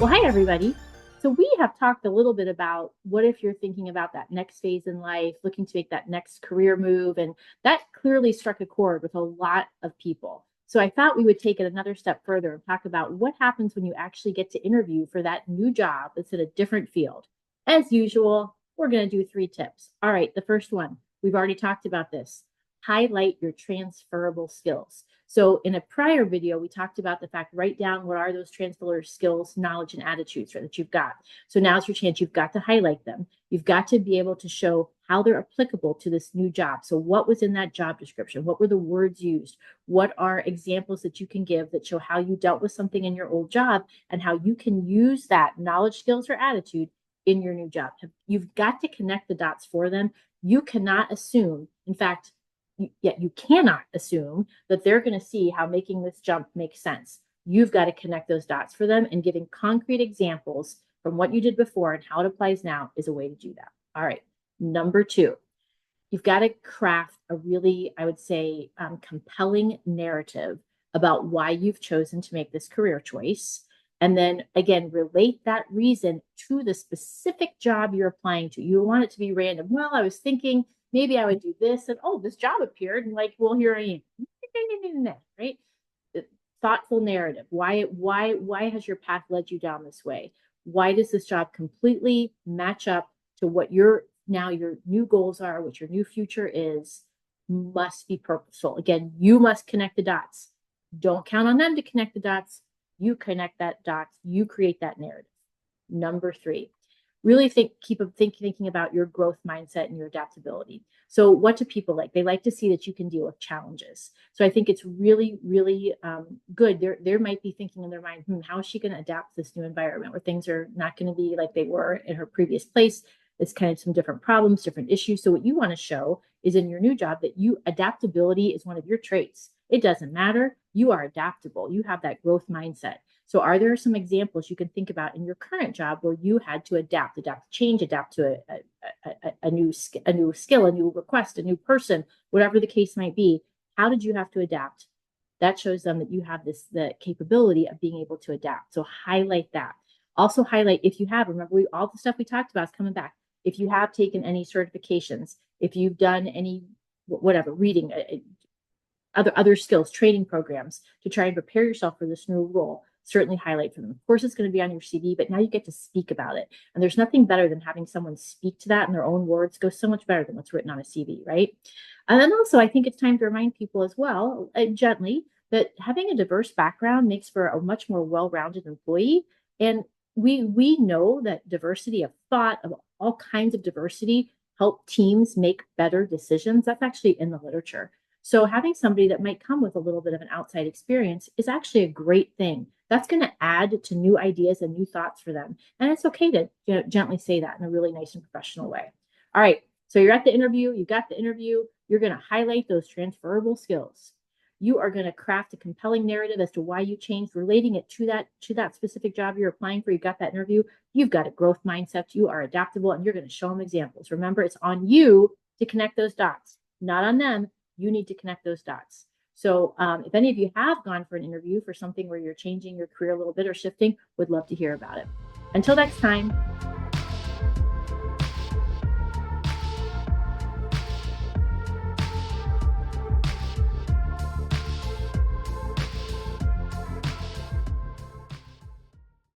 Well, hi, everybody. So, we have talked a little bit about what if you're thinking about that next phase in life, looking to make that next career move. And that clearly struck a chord with a lot of people. So, I thought we would take it another step further and talk about what happens when you actually get to interview for that new job that's in a different field. As usual, we're going to do 3 tips. All right, the first one, we've already talked about this. Highlight your transferable skills. So in a prior video, we talked about the fact, write down what are those transferable skills, knowledge, and attitudes that you've got. So now's your chance. You've got to highlight them. You've got to be able to show how they're applicable to this new job. So what was in that job description? What were the words used? What are examples that you can give that show how you dealt with something in your old job and how you can use that knowledge, skills, or attitude in your new job? You've got to connect the dots for them. You cannot assume, in fact, yet you cannot assume that they're going to see how making this jump makes sense. You've got to connect those dots for them, and giving concrete examples from what you did before and how it applies now is a way to do that. All right. Number 2, you've got to craft a really, I would say, compelling narrative about why you've chosen to make this career choice. And then again, relate that reason to the specific job you're applying to. You want it to be random. Well, I was thinking maybe I would do this, and oh, this job appeared, and like, well, here I am. Right? Thoughtful narrative. Why has your path led you down this way? Why does this job completely match up to what your new goals are, what your new future is? Must be purposeful. Again, you must connect the dots. Don't count on them to connect the dots. You connect that dots. You create that narrative. Number 3, really keep thinking about your growth mindset and your adaptability. So what do people like? They like to see that you can deal with challenges. So I think it's really, really good. There might be thinking in their mind, how is she going to adapt to this new environment where things are not going to be like they were in her previous place? It's kind of some different problems, different issues. So what you want to show is in your new job that adaptability is one of your traits. It doesn't matter. You are adaptable. You have that growth mindset. So are there some examples you can think about in your current job where you had to adapt to change, adapt to a new skill, a new request, a new person, whatever the case might be? How did you have to adapt? That shows them that you have the capability of being able to adapt. So highlight that. Also highlight if you have, remember all the stuff we talked about is coming back. If you have taken any certifications, if you've done any, whatever, reading, other skills, training programs to try and prepare yourself for this new role, certainly highlight for them. Of course, it's going to be on your CV, but now you get to speak about it. And there's nothing better than having someone speak to that in their own words. Goes so much better than what's written on a CV, right? And then also, I think it's time to remind people as well, gently, that having a diverse background makes for a much more well-rounded employee. And we know that diversity of thought, of all kinds of diversity, help teams make better decisions. That's actually in the literature. So having somebody that might come with a little bit of an outside experience is actually a great thing. That's going to add to new ideas and new thoughts for them. And it's okay to gently say that in a really nice and professional way. All right. So you're at the interview. You got the interview. You're going to highlight those transferable skills. You are going to craft a compelling narrative as to why you changed, relating it to that specific job you're applying for. You got that interview. You've got a growth mindset. You are adaptable, and you're going to show them examples. Remember, it's on you to connect those dots, not on them. You need to connect those dots. So if any of you have gone for an interview for something where you're changing your career a little bit or shifting, would love to hear about it. Until next time.